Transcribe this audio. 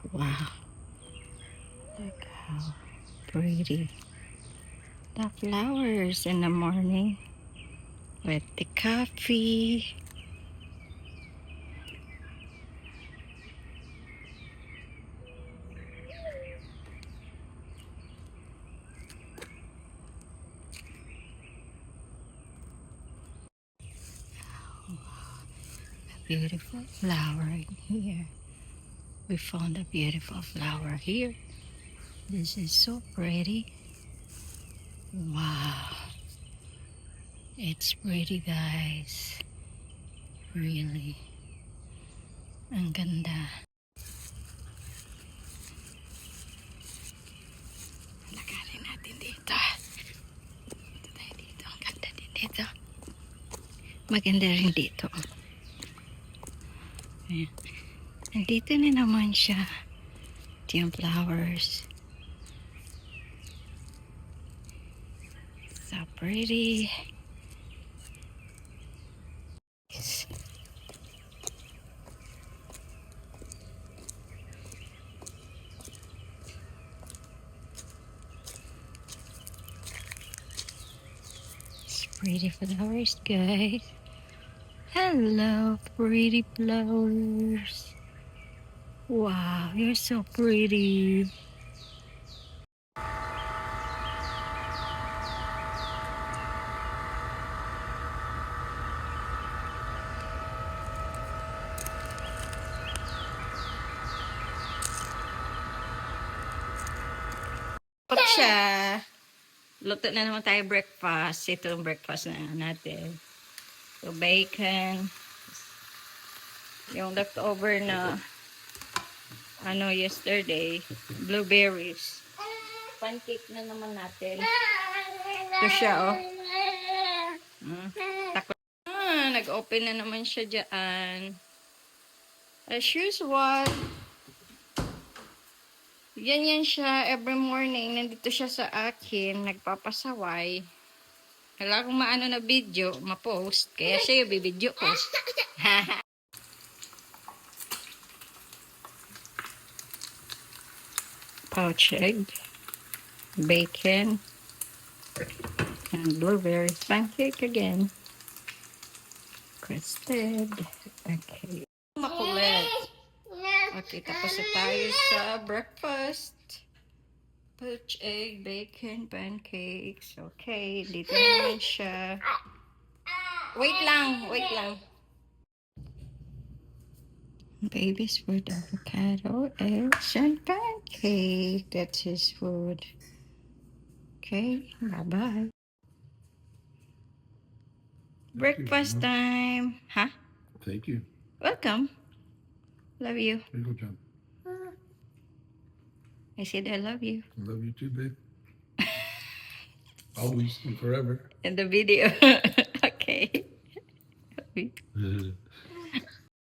Wow, look how pretty the flowers in the morning with the coffee. A beautiful flower in here. We found a beautiful flower here. This is so pretty. Wow, it's pretty, guys. Really. Ang ganda. Lagarin natin dito. Dito tayo dito. Ang ganda din dito. Maganda rin dito. Ayan. Nandito na naman siya. Ito yung flowers. So pretty. It's pretty flowers, guys. Hello, pretty flowers. Wow, you're so pretty. Pag siya, luto na naman tayo breakfast. Ito yung breakfast na natin. So, bacon. Yung leftover na yesterday, blueberries. Pancake na naman natin. Ito siya, oh. Takot. Nag-open na naman siya dyan. As usual, yan siya every morning. Nandito siya sa akin, nagpapasaway. Wala akong maano na video, ma-post. Kaya siya yung bibidyo ko. Pouch egg, bacon, and blueberry pancake again. Crusted. Okay. Makulit. Okay, tapos na tayo sa breakfast. Pouch egg, bacon, pancakes. Okay, dito naman siya. Wait lang. Baby's food, avocado, eggs, and pancake. That's his food. Okay, bye-bye. Breakfast time. Huh? Thank you. Welcome. Love you. There you go, John. I said I love you. I love you too, babe. Always and forever. In the video. Okay.